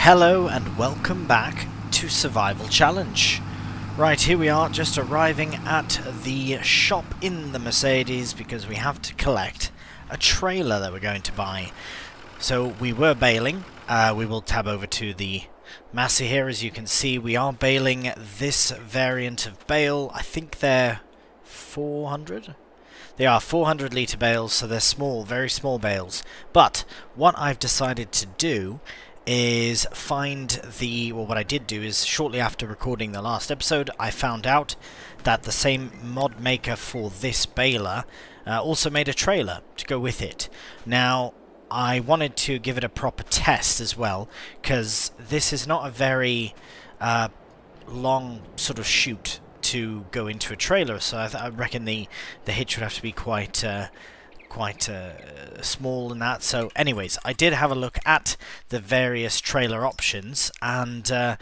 Hello and welcome back to Survival Challenge. Right, here we are, just arriving at the shop in the Mercedes because we have to collect a trailer that we're going to buy. So we were baling. We will tab over to the Massey here. As you can see, we are baling this variant of bale. I think they're 400? They are 400 litre bales, so they're small, very small bales. But what I've decided to do is find what I did do is, shortly after recording the last episode, I found out that the same mod maker for this baler also made a trailer to go with it. Now, I wanted to give it a proper test as well, because this is not a very long sort of chute to go into a trailer, so I reckon the hitch would have to be quite small and that. So anyways, I did have a look at the various trailer options, and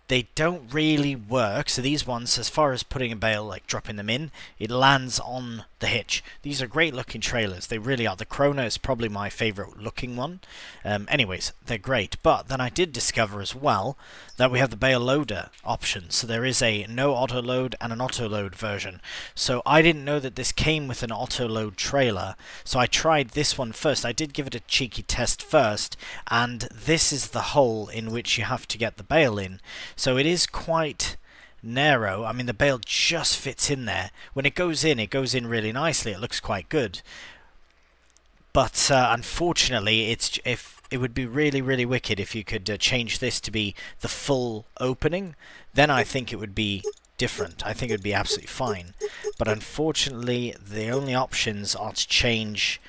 they don't really work. So these ones, as far as putting a bale, like dropping them in, it lands on the hitch. These are great looking trailers, they really are. The Krona is probably my favourite looking one. Anyways, they're great. But then I did discover as well that we have the bale loader option. So there is a no auto load and an auto load version. So I didn't know that this came with an auto load trailer, so I tried this one first. I did give it a cheeky test first, and this is the hole in which you have to get the bale in. So it is quite narrow. I mean, the bale just fits in there. When it goes in really nicely. It looks quite good. But unfortunately, it would be really wicked if you could change this to be the full opening. Then I think it would be different. I think it would be absolutely fine. But unfortunately, the only options are to change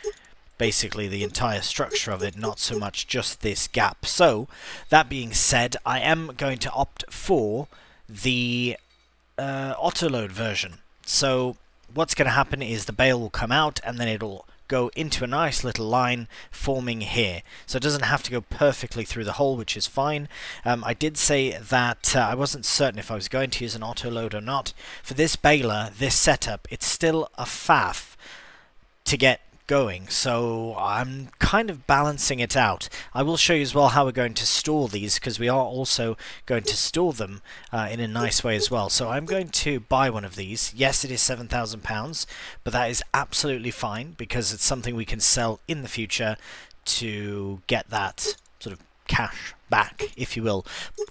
basically the entire structure of it, not so much just this gap. So, that being said, I am going to opt for the auto-load version. So, what's going to happen is the bale will come out and then it'll go into a nice little line forming here. So it doesn't have to go perfectly through the hole, which is fine. I did say that I wasn't certain if I was going to use an auto-load or not. For this baler, this setup, it's still a faff to get going, so I'm kind of balancing it out. I will show you as well how we're going to store these, because we are also going to store them in a nice way as well. So I'm going to buy one of these. Yes, it is £7,000, but that is absolutely fine because it's something we can sell in the future to get that sort of cash back, if you will.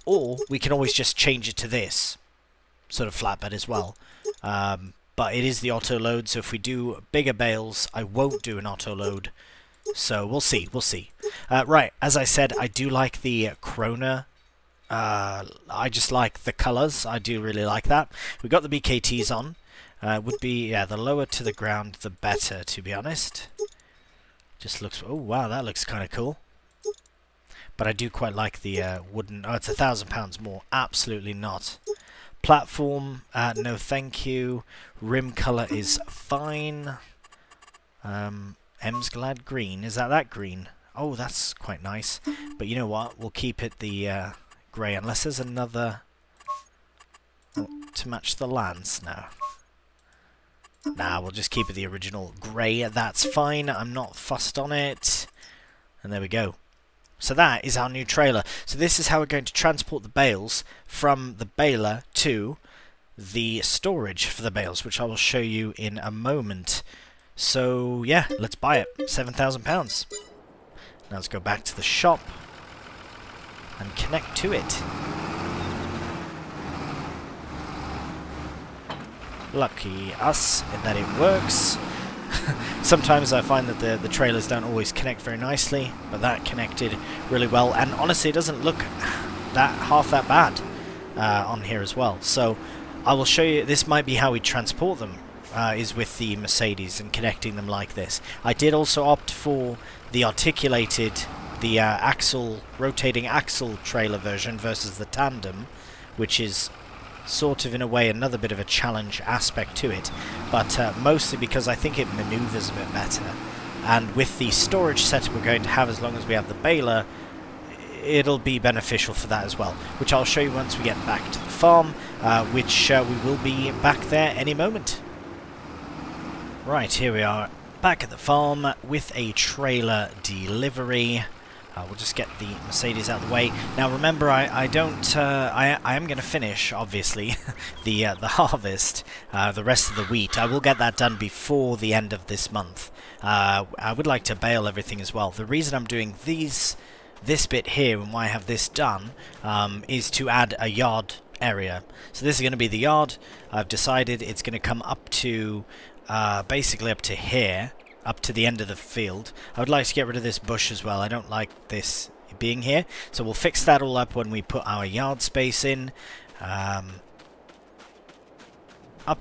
Or we can always just change it to this sort of flatbed as well. But it is the auto load, so if we do bigger bales, I won't do an auto load. So we'll see, we'll see. Right, as I said, I do like the Krona. I just like the colours. I do really like that. We've got the BKTs on. Would be, yeah, the lower to the ground, the better, to be honest. Just looks, oh wow, that looks kind of cool. But I do quite like the wooden, oh, it's £1,000 more. Absolutely not. Platform, no thank you. Rim colour is fine. M's Glad green, is that green? Oh, that's quite nice. But you know what, we'll keep it the grey, unless there's another to match the lance now. Nah, we'll just keep it the original grey, that's fine. I'm not fussed on it. And there we go. So that is our new trailer. So this is how we're going to transport the bales from the baler to the storage for the bales, which I will show you in a moment. So yeah, let's buy it. £7,000. Now let's go back to the shop and connect to it. Lucky us in that it works. Sometimes I find that the trailers don't always connect very nicely, but that connected really well, and honestly it doesn't look half that bad. on here as well. So I will show you, this might be how we transport them, is with the Mercedes and connecting them like this. I did also opt for the articulated, the rotating axle trailer version versus the tandem, which is sort of in a way another bit of a challenge aspect to it, but mostly because I think it maneuvers a bit better. And with the storage setup we're going to have, as long as we have the baler, it'll be beneficial for that as well, which I'll show you once we get back to the farm, which we will be back there any moment. Right, here we are back at the farm with a trailer delivery. We'll just get the Mercedes out of the way. Now remember, I am going to finish, obviously, the harvest, the rest of the wheat. I will get that done before the end of this month. I would like to bale everything as well. The reason I'm doing this bit here and why I have this done is to add a yard area. So this is going to be the yard. I've decided it's going to come up to basically up to here, up to the end of the field. I would like to get rid of this bush as well. I don't like this being here, so we'll fix that all up when we put our yard space in, up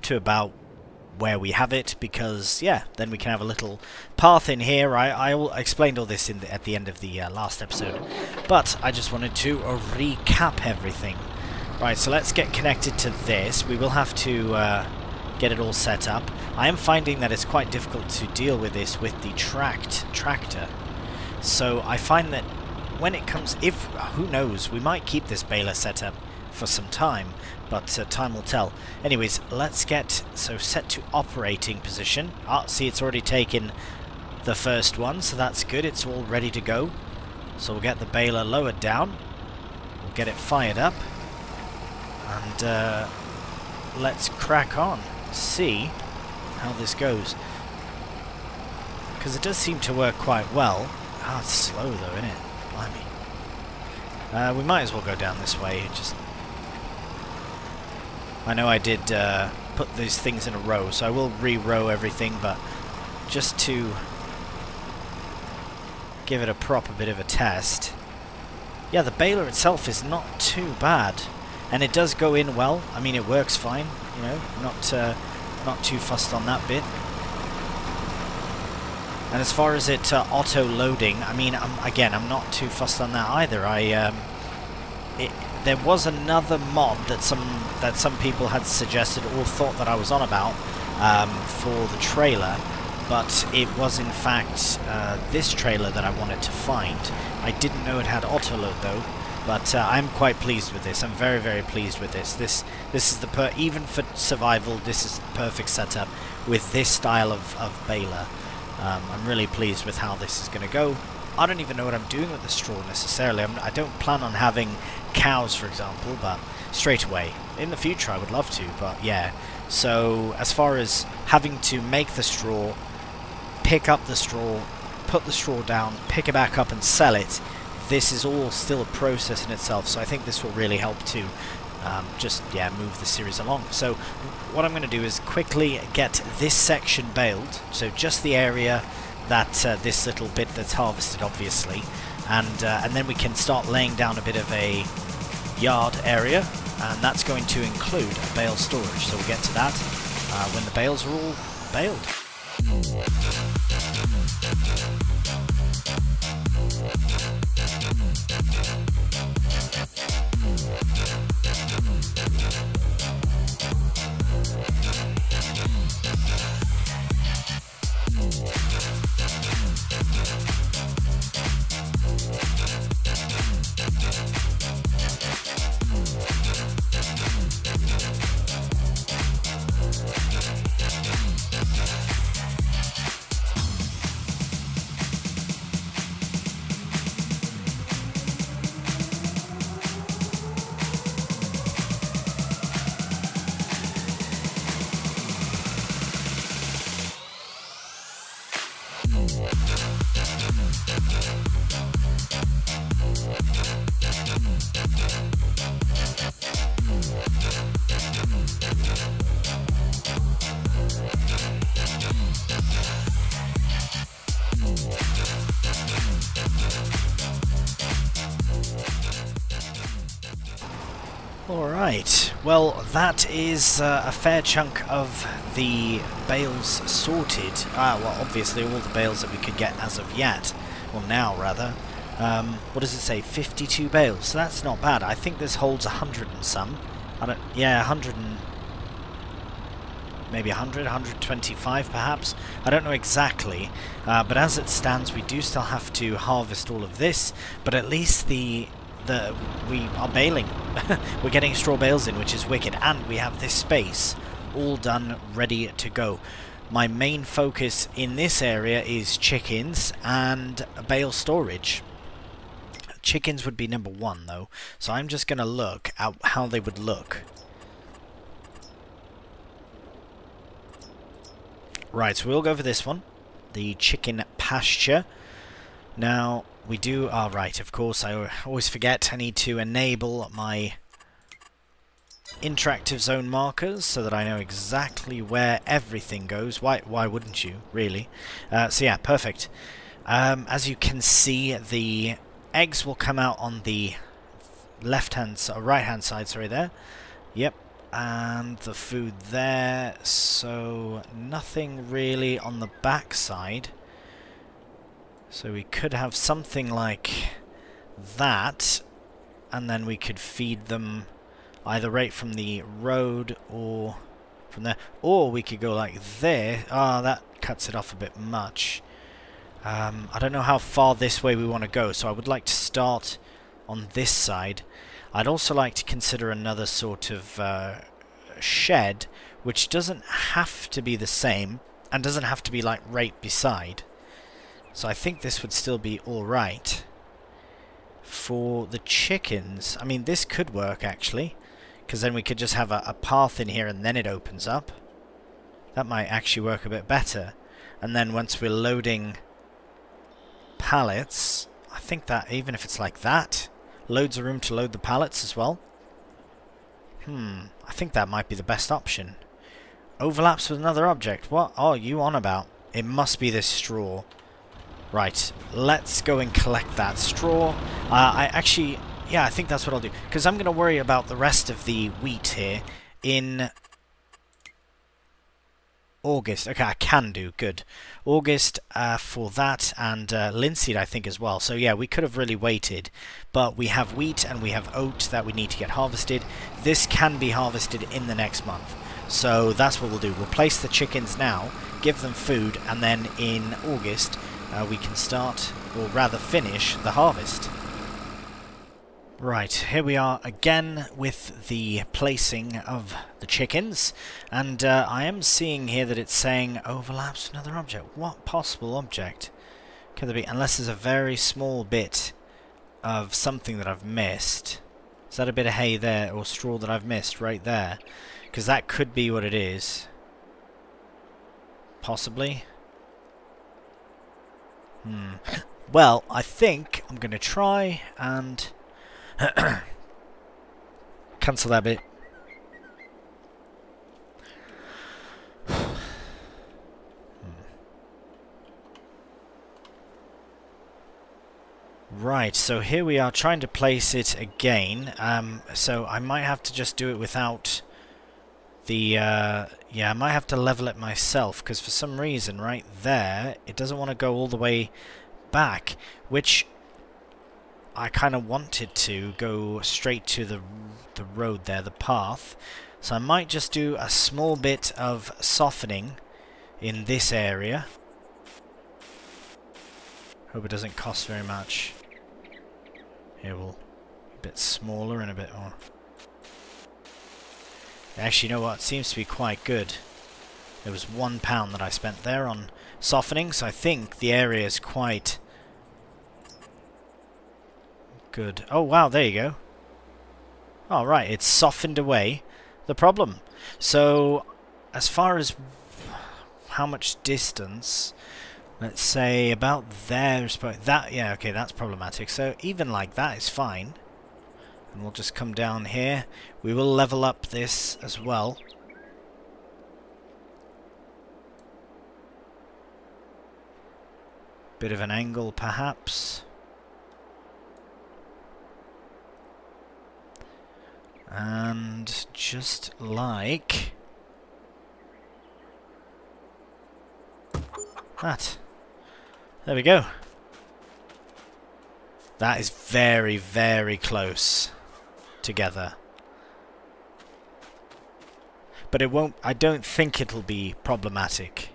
to about where we have it, because yeah, then we can have a little path in here. I explained all this at the end of the last episode, but I just wanted to recap everything. Right, so let's get connected to this. We will have to get it all set up. I am finding that it's quite difficult to deal with this with the tractor. So I find that when it comes, who knows, we might keep this baler set up for some time, but time will tell. Anyways, let's get set to operating position. See, it's already taken the first one, so that's good. It's all ready to go. So we'll get the baler lowered down. We'll get it fired up, and let's crack on. See how this goes, because it does seem to work quite well. It's slow though, isn't it? Blimey. We might as well go down this way. I know I did put these things in a row, so I will re-row everything, but just to give it a proper bit of a test. Yeah, the baler itself is not too bad, and it does go in well. I mean, it works fine, you know, not too fussed on that bit. And as far as it auto loading, I mean, I'm not too fussed on that either. There was another mod that some people had suggested or thought that I was on about for the trailer, but it was in fact this trailer that I wanted to find. I didn't know it had auto load though. But I'm quite pleased with this. I'm very, very pleased with this. This is even for survival, this is the perfect setup with this style of baler. I'm really pleased with how this is going to go. I don't even know what I'm doing with the straw necessarily. I don't plan on having cows, for example, but straight away. In the future I would love to, but yeah. So as far as having to make the straw, pick up the straw, put the straw down, pick it back up and sell it, this is all still a process in itself, so I think this will really help to move the series along. So what I'm going to do is quickly get this section baled, so just the area that this little bit that's harvested, obviously, and then we can start laying down a bit of a yard area, and that's going to include a bale storage. So we'll get to that when the bales are all baled. Alright, well that is a fair chunk of the bales sorted. Well obviously all the bales that we could get as of yet, or now rather. What does it say? 52 bales, so that's not bad. I think this holds 100 and some. Yeah, 100 and... maybe 100, 125 perhaps. I don't know exactly, but as it stands we do still have to harvest all of this, but at least we are baling. We're getting straw bales in, which is wicked, and we have this space all done, ready to go. My main focus in this area is chickens and bale storage. Chickens would be number one though, so I'm just going to look at how they would look. Right, so we'll go for this one, the chicken pasture. Now, we do... right, of course, I always forget I need to enable my interactive zone markers so that I know exactly where everything goes. Why wouldn't you, really? So yeah, perfect. As you can see, the eggs will come out on the left-hand... right-hand side, sorry, there. Yep. And the food there, so nothing really on the back side. So we could have something like that, and then we could feed them either right from the road or from there, or we could go like there. That cuts it off a bit much. I don't know how far this way we want to go, so I would like to start on this side. I'd also like to consider another sort of shed, which doesn't have to be the same, and doesn't have to be like right beside. So I think this would still be alright. For the chickens, I mean this could work actually, because then we could just have a path in here and then it opens up. That might actually work a bit better. And then once we're loading pallets, I think that even if it's like that, loads of room to load the pallets as well. I think that might be the best option. Overlaps with another object. What are you on about? It must be this straw. Right, let's go and collect that straw. Yeah, I think that's what I'll do. Because I'm going to worry about the rest of the wheat here in August. Okay, I can do. Good. August for that, and linseed I think as well. So yeah, we could have really waited. But we have wheat and we have oat that we need to get harvested. This can be harvested in the next month. So that's what we'll do. We'll place the chickens now, give them food, and then in August we can start, or rather finish, the harvest. Right, here we are again with the placing of the chickens, and I am seeing here that it's saying overlaps another object. What possible object could there be? Unless there's a very small bit of something that I've missed. Is that a bit of hay there, or straw that I've missed right there? Because that could be what it is. Possibly. Well, I think I'm going to try and cancel that bit. Right, so here we are trying to place it again. So I might have to just do it without the... yeah, I might have to level it myself, because for some reason right there it doesn't want to go all the way back, which I kind of wanted to go straight to the road there, the path. So I might just do a small bit of softening in this area. Hope it doesn't cost very much. Here we'll be a bit smaller and a bit more. Actually, you know what? It seems to be quite good. There was £1 that I spent there on softening, so I think the area is quite good. Oh wow, there you go. Alright, it's softened away the problem. So, as far as how much distance, let's say about there, that, yeah, okay, that's problematic. So even like that is fine. And we'll just come down here. We will level up this as well. Bit of an angle perhaps. And just like that. There we go. That is very, very close together. But it won't, I don't think it'll be problematic.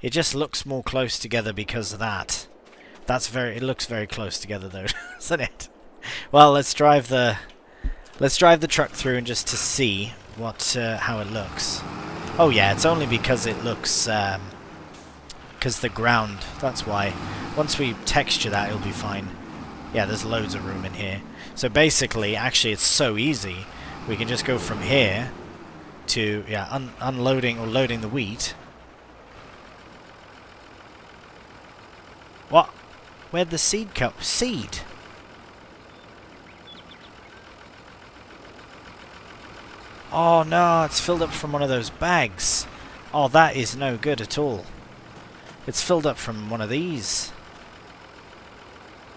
It just looks more close together because of that. It looks very close together though, doesn't it? Well, let's drive the truck through and just to see how it looks. Oh yeah, it's only because it looks because the ground, that's why. Once we texture that, it'll be fine. Yeah, there's loads of room in here. So basically, actually it's so easy. We can just go from here to, yeah, unloading or loading the wheat. What? Where'd the seed come? Seed? Oh no, it's filled up from one of those bags. Oh, that is no good at all. It's filled up from one of these.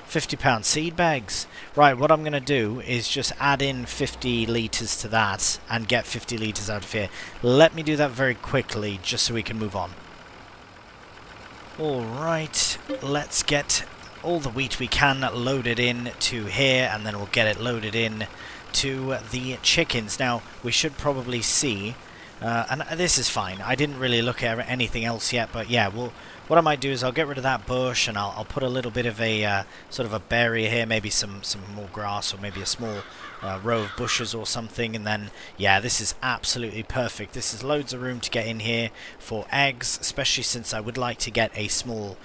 £50 seed bags. Right, what I'm going to do is just add in 50 litres to that and get 50 litres out of here. Let me do that very quickly just so we can move on. Alright, let's get all the wheat we can loaded in to here, and then we'll get it loaded in to the chickens. Now, we should probably see, and this is fine, I didn't really look at anything else yet, but yeah, what I might do is I'll get rid of that bush, and I'll put a little bit of a sort of a barrier here, maybe some more grass, or maybe a small row of bushes or something, and then, yeah, this is absolutely perfect. This is loads of room to get in here for eggs, especially since I would like to get a small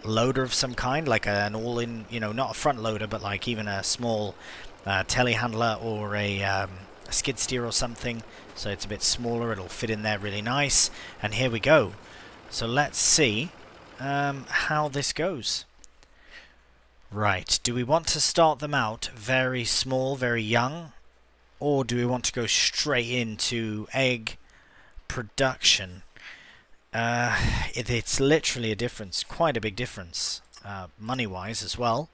loader of some kind, like an all-in, you know, not a front loader, but like even a small telehandler or a skid steer or something, so it's a bit smaller, it'll fit in there really nice. And here we go. So let's see how this goes. Right, do we want to start them out very small, very young, or do we want to go straight into egg production? It's literally a difference, quite a big difference, money-wise as well.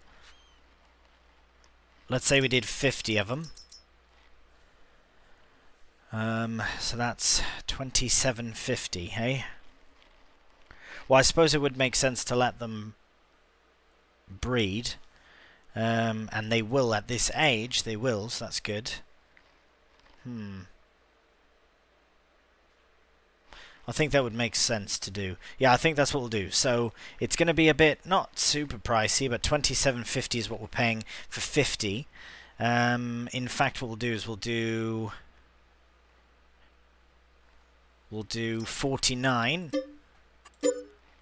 Let's say we did 50 of them. So that's 27.50, hey? Well, I suppose it would make sense to let them breed, and they will at this age, they will, so that's good. I think that would make sense to do. Yeah, I think that's what we'll do. So it's going to be a bit, not super pricey, but 27.50 is what we're paying for 50. In fact, what we'll do is we'll do 49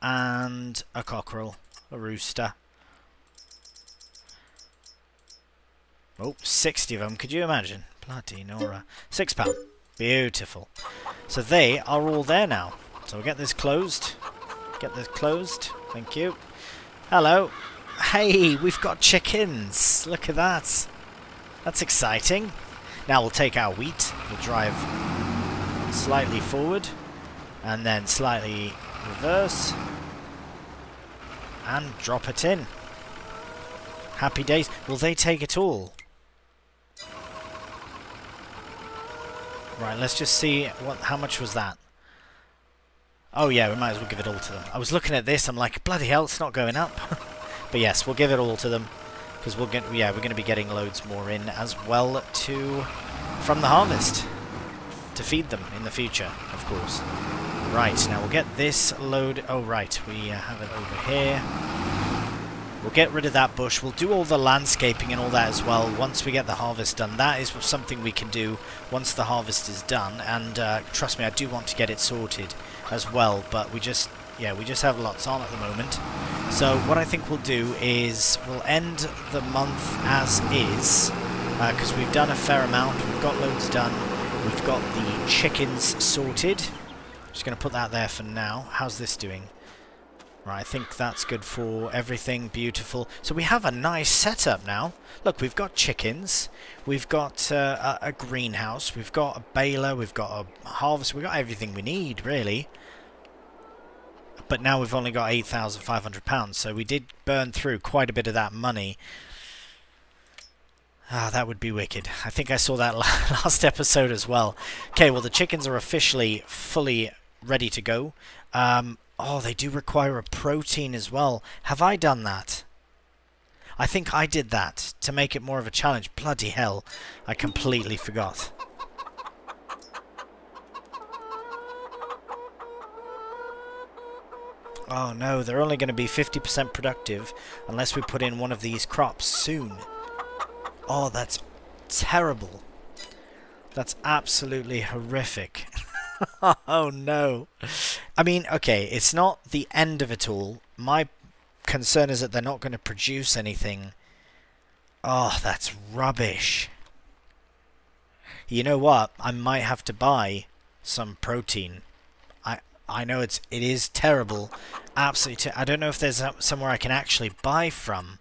and a cockerel, a rooster. Oh, 60 of them. Could you imagine? Bloody Nora. £6. Beautiful. So they are all there now. So we'll get this closed. Get this closed. Thank you. Hello. Hey, we've got chickens. Look at that. That's exciting. Now we'll take our wheat. We'll drive slightly forward and then slightly reverse and drop it in. Happy days. Will they take it all? Right, let's just see how much was that. Oh yeah, we might as well give it all to them. I was looking at this, I'm like, bloody hell, it's not going up. But yes, we'll give it all to them because we're going to be getting loads more in as well from the harvest to feed them in the future, of course. Right, now we'll get this load. Oh right, we have it over here. We'll get rid of that bush. We'll do all the landscaping and all that as well once we get the harvest done. That is something we can do once the harvest is done. And trust me, I do want to get it sorted as well. But we just have lots on at the moment. So what I think we'll do is we'll end the month as is because we've done a fair amount. We've got loads done. We've got the chickens sorted. Just going to put that there for now. How's this doing? Right, I think that's good for everything. Beautiful. So we have a nice setup now. Look, we've got chickens. We've got a greenhouse. We've got a baler. We've got a harvest. We've got everything we need, really. But now we've only got £8,500. So we did burn through quite a bit of that money. Ah, that would be wicked. I think I saw that last episode as well. Okay, well the chickens are officially fully ready to go. Oh, they do require a protein as well. Have I done that? I think I did that to make it more of a challenge. Bloody hell, I completely forgot. Oh no, they're only going to be 50% productive unless we put in one of these crops soon. Oh, that's terrible. That's absolutely horrific. Oh no. I mean, okay, it's not the end of it all. My concern is that they're not going to produce anything. Oh, that's rubbish. You know what? I might have to buy some protein. I know it is terrible. Absolutely. I don't know if there's somewhere I can actually buy from.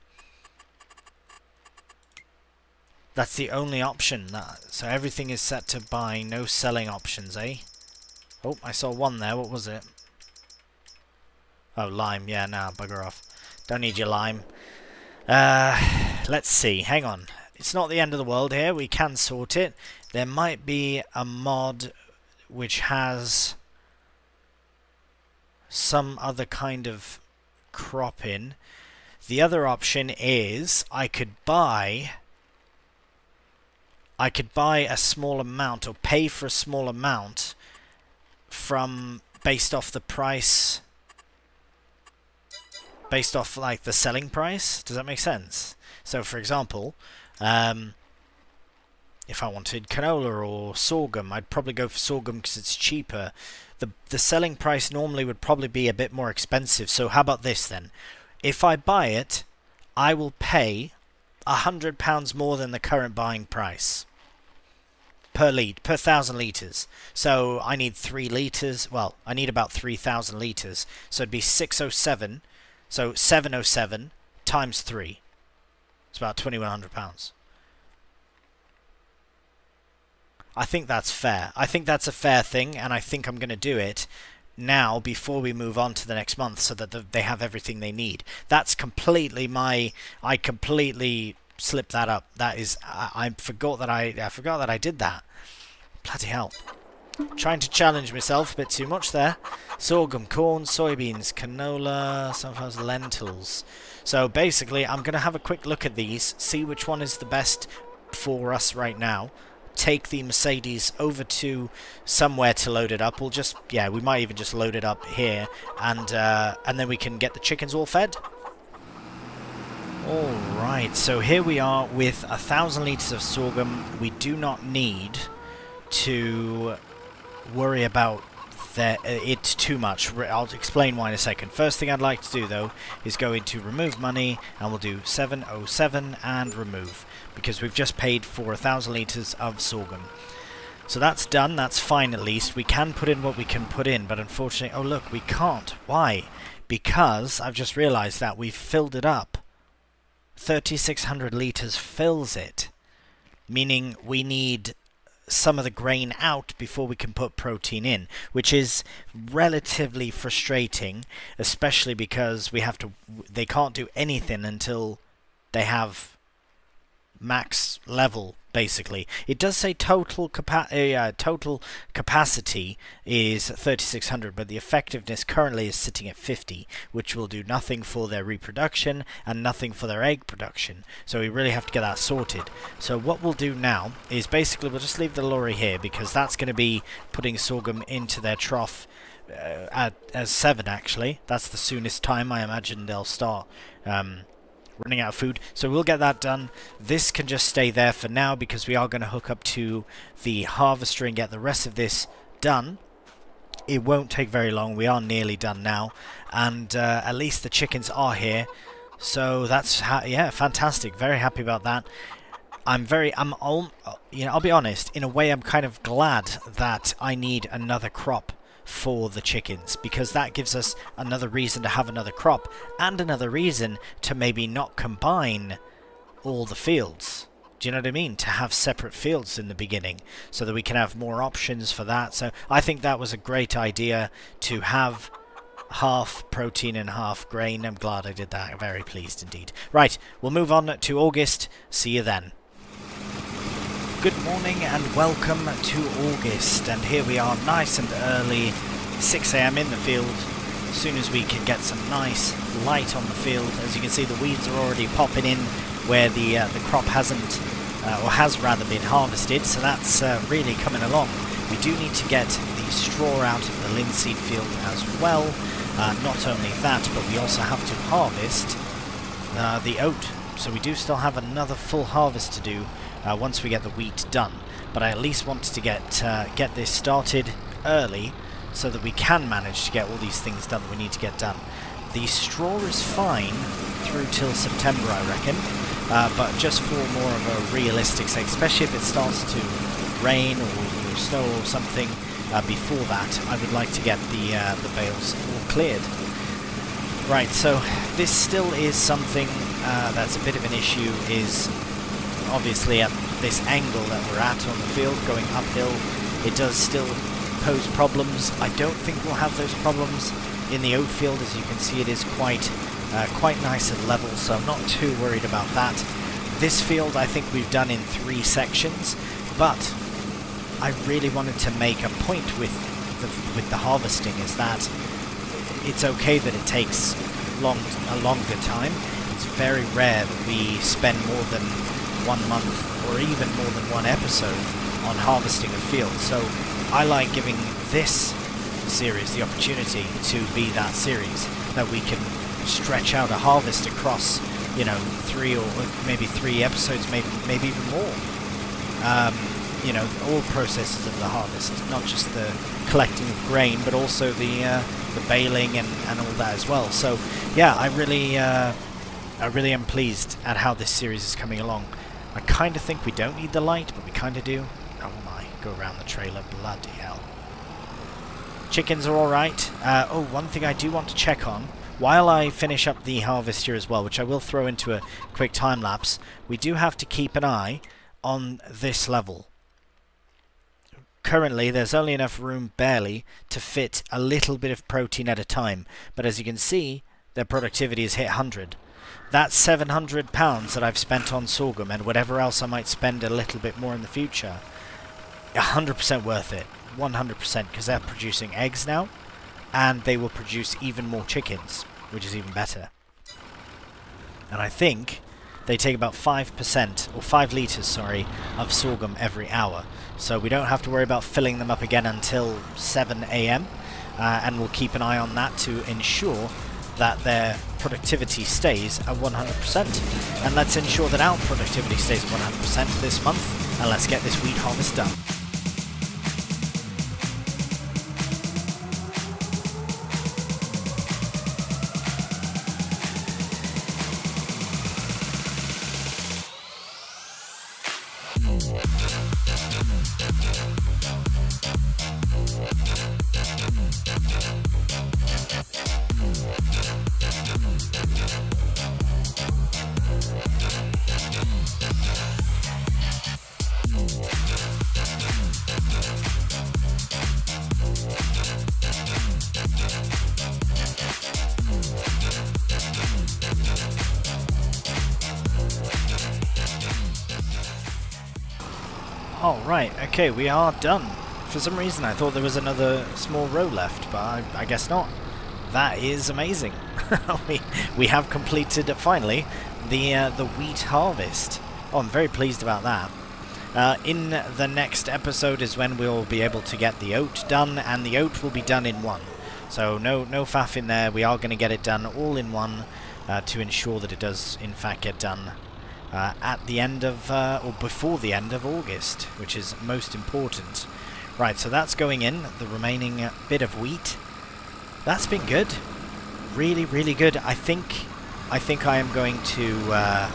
That's the only option. So everything is set to buy, no selling options, eh? Oh, I saw one there. What was it? Oh, lime. Yeah, nah, bugger off. Don't need your lime. Let's see. Hang on. It's not the end of the world here. We can sort it. There might be a mod which has some other kind of crop in. The other option is I could buy a small amount or pay for a small amount from based off the price, based off like the selling price. Does that make sense? So for example, if I wanted canola or sorghum, I'd probably go for sorghum because it's cheaper. The selling price normally would probably be a bit more expensive. So how about this then? If I buy it, I will pay £100 more than the current buying price per 1,000 litres. So I need 3 litres. Well, I need about 3,000 litres. So it'd be 607. So 707 times 3. It's about £2,100. I think that's fair. I think that's a fair thing, and I think I'm going to do it now before we move on to the next month so that they have everything they need. That's completely my... I completely slipped that up. That is... I forgot that I did that. Bloody hell. Trying to challenge myself a bit too much there. Sorghum, corn, soybeans, canola, sometimes lentils. So basically, I'm going to have a quick look at these, see which one is the best for us right now. Take the Mercedes over to somewhere to load it up. We'll just, yeah, we might even just load it up here, and then we can get the chickens all fed. Alright, so here we are with 1,000 litres of sorghum. We do not need to worry about it too much. I'll explain why in a second. First thing I'd like to do though is go into remove money, and we'll do 707 and remove, because we've just paid for 1,000 litres of sorghum. So that's done, that's fine at least. We can put in what we can put in, but unfortunately, oh look, we can't. Why? Because I've just realised that we've filled it up. 3,600 litres fills it, meaning we need some of the grain out before we can put protein in, which is relatively frustrating, especially because they can't do anything until they have max level, basically. It does say total capacity is 3,600, but the effectiveness currently is sitting at 50, which will do nothing for their reproduction and nothing for their egg production. So we really have to get that sorted. So what we'll do now is basically we'll just leave the lorry here, because that's going to be putting sorghum into their trough as 7 actually. That's the soonest time I imagine they'll start running out of food. So we'll get that done. This can just stay there for now because we are going to hook up to the harvester and get the rest of this done. It won't take very long. We are nearly done now, and at least the chickens are here. So that's yeah, fantastic. Very happy about that. You know, I'll be honest, in a way I'm kind of glad that I need another crop for the chickens, because that gives us another reason to have another crop and another reason to maybe not combine all the fields. Do you know what I mean? To have separate fields in the beginning so that we can have more options for that. So I think that was a great idea to have half protein and half grain. I'm glad I did that. I'm very pleased indeed. Right, we'll move on to August. See you then. Good morning and welcome to August, and here we are nice and early, 6 AM in the field, as soon as we can get some nice light on the field. As you can see, the weeds are already popping in where the crop hasn't, or has rather been harvested, so that's really coming along. We do need to get the straw out of the linseed field as well. Not only that, but we also have to harvest the oat. So we do still have another full harvest to do once we get the wheat done. But I at least wanted to get this started early so that we can manage to get all these things done that we need to get done. The straw is fine through till September, I reckon, but just for more of a realistic sake, especially if it starts to rain or snow or something before that, I would like to get the bales all cleared. Right, so this still is something that's a bit of an issue, is obviously at this angle that we're at on the field, going uphill, it does still pose problems. I don't think we'll have those problems in the oat field. As you can see, it is quite nice and level, so I'm not too worried about that. This field I think we've done in 3 sections, but I really wanted to make a point with the harvesting, is that it's okay that it takes a longer time. It's very rare that we spend more than 1 month or even more than 1 episode on harvesting a field. So I like giving this series the opportunity to be that series, that we can stretch out a harvest across, you know, 3 or maybe 3 episodes, maybe even more. You know, all processes of the harvest, not just the collecting of grain, but also the baling and all that as well. So yeah, I really am pleased at how this series is coming along. I kind of think we don't need the light, but we kind of do. Oh my, go around the trailer, bloody hell. Chickens are alright. Oh, one thing I do want to check on, while I finish up the harvest here as well, which I will throw into a quick time lapse, we do have to keep an eye on this level. Currently, there's only enough room, barely, to fit a little bit of protein at a time, but as you can see, their productivity has hit 100. That's £700 that I've spent on sorghum, and whatever else I might spend a little bit more in the future. 100% worth it. 100%, because they're producing eggs now, and they will produce even more chickens, which is even better. And I think they take about 5%, or 5 litres, sorry, of sorghum every hour. So we don't have to worry about filling them up again until 7 AM, and we'll keep an eye on that to ensure that their productivity stays at 100%. And let's ensure that our productivity stays at 100% this month, and let's get this wheat harvest done. Alright, okay, we are done. For some reason I thought there was another small row left, but I guess not. That is amazing. we have completed, finally, the wheat harvest. Oh, I'm very pleased about that. In the next episode is when we'll be able to get the oat done, and the oat will be done in one. So no faff in there, we are going to get it done all in one to ensure that it does in fact get done at the end of, or before the end of August, which is most important. Right, so that's going in, the remaining bit of wheat. That's been good. Really, really good. I think I am going to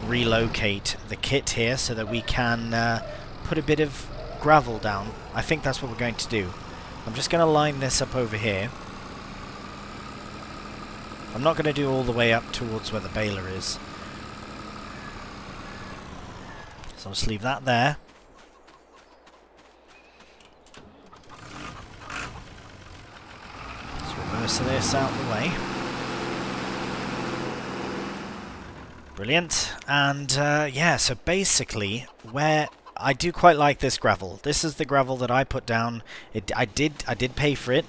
relocate the kit here so that we can put a bit of gravel down. I think that's what we're going to do. I'm just going to line this up over here. I'm not going to do all the way up towards where the baler is. So I'll just leave that there. Let's reverse this out of the way. Brilliant. And yeah, so basically where I do quite like this gravel. This is the gravel that I put down. I did pay for it.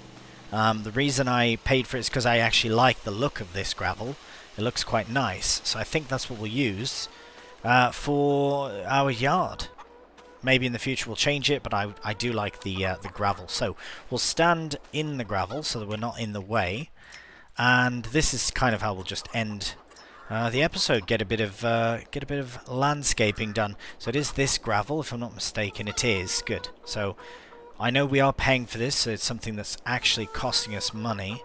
The reason I paid for it is because I actually like the look of this gravel. It looks quite nice, so I think that's what we'll use for our yard. Maybe in the future we'll change it, but I do like the gravel. So we'll stand in the gravel so that we're not in the way. And this is kind of how we'll just end the episode. Get a bit of landscaping done. So it is this gravel, if I'm not mistaken. It is good. So I know we are paying for this, so it's something that's actually costing us money.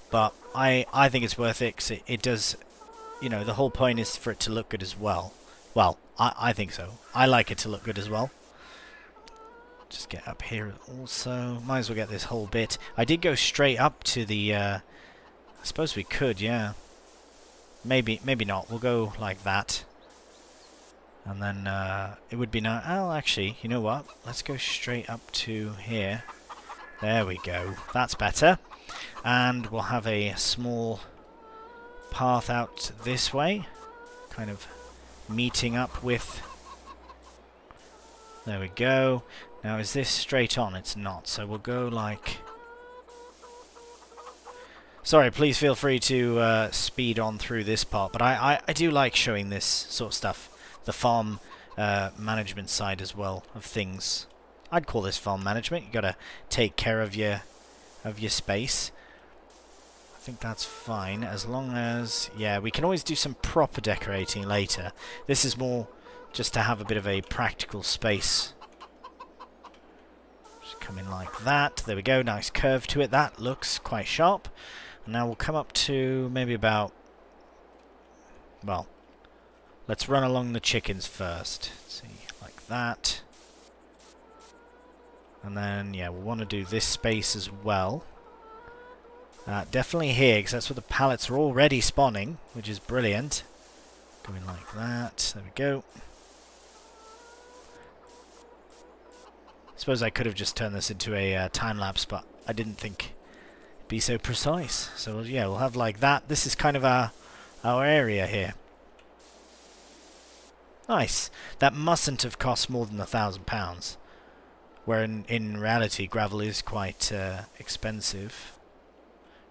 But I think it's worth it, because it does, you know, the whole point is for it to look good as well. Well, I think so. I like it to look good as well. Just get up here also. Might as well get this whole bit. I did go straight up to the... I suppose we could, yeah. Maybe not. We'll go like that. And then it would be nice... Oh, actually, you know what? Let's go straight up to here. There we go. That's better. And we'll have a small path out this way. Kind of meeting up with... There we go. Now, is this straight on? It's not. So we'll go like... Sorry, please feel free to speed on through this part. But I do like showing this sort of stuff. The farm management side as well of things. I'd call this farm management. You got to take care of your space. I think that's fine as long as... Yeah, we can always do some proper decorating later. This is more just to have a bit of a practical space. Just come in like that. There we go. Nice curve to it. That looks quite sharp. And now we'll come up to maybe about... Well, let's run along the chickens first. Let's see, like that. And then, yeah, we'll want to do this space as well. Definitely here, because that's where the pallets are already spawning, which is brilliant. Going like that. There we go. Suppose I could have just turned this into a time-lapse, but I didn't think it'd be so precise. So, yeah, we'll have like that. This is kind of our area here. Nice. That mustn't have cost more than £1,000. Where in reality, gravel is quite expensive.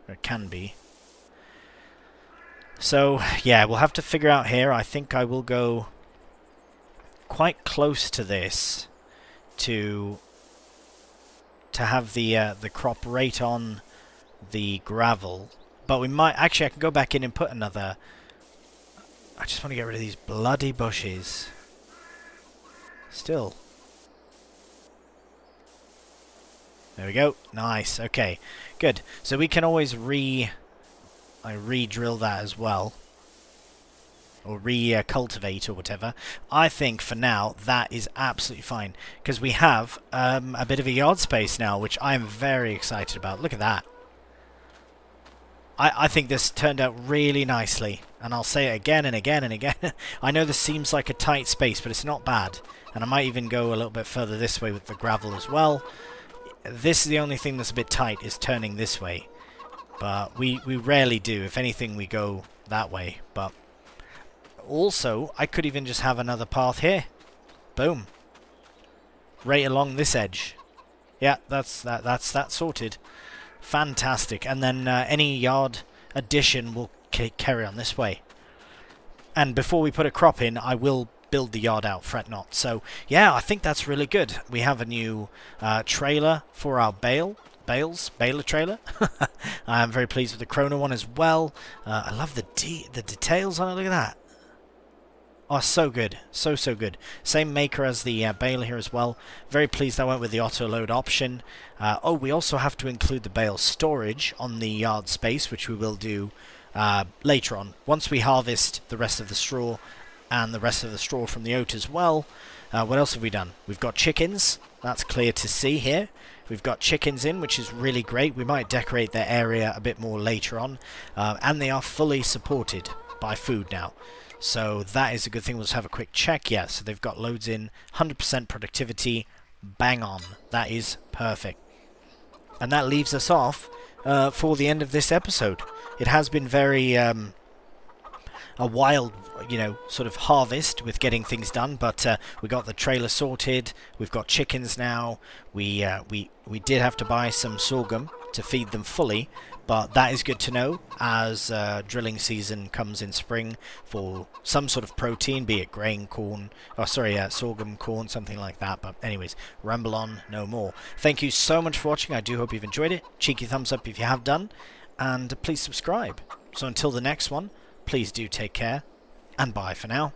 Or it can be. So, yeah, we'll have to figure out here. I think I will go quite close to this to have the crop rate on the gravel. But we might... Actually, I can go back in and put another... I just want to get rid of these bloody bushes. Still... There we go. Nice. Okay. Good. So we can always re-drill that as well. Or re-cultivate or whatever. I think for now that is absolutely fine. Because we have a bit of a yard space now, which I'm very excited about. Look at that. I think this turned out really nicely. And I'll say it again and again and again. I know this seems like a tight space, but it's not bad. And I might even go a little bit further this way with the gravel as well. This is the only thing that's a bit tight, is turning this way. But we rarely do. If anything, we go that way. But also, I could even just have another path here. Boom. Right along this edge. Yeah, that's that sorted. Fantastic. And then any yard addition will carry on this way. And before we put a crop in, I will build the yard out, fret not. So yeah, I think that's really good. We have a new trailer for our baler trailer. I'm very pleased with the Chrono one as well. I love the details on it. Look at that. Oh, so good. So good. Same maker as the baler here as well. Very pleased I went with the auto load option. Oh, we also have to include the bale storage on the yard space, which we will do later on, once we harvest the rest of the straw and the rest of the straw from the oat as well. What else have we done? We've got chickens. That's clear to see here. We've got chickens in, which is really great. We might decorate their area a bit more later on. And they are fully supported by food now. So that is a good thing. We'll just have a quick check. Yeah, so they've got loads in. 100% productivity. Bang on. That is perfect. And that leaves us off for the end of this episode. It has been very... a wild, you know, sort of harvest with getting things done, but we got the trailer sorted. We've got chickens now. We did have to buy some sorghum to feed them fully, but that is good to know as drilling season comes in spring for some sort of protein, be it grain, corn, oh sorry, sorghum, corn, something like that. But anyways, ramble on no more. Thank you so much for watching. I do hope you've enjoyed it. Cheeky thumbs up if you have done, and please subscribe. So until the next one, please do take care, and bye for now.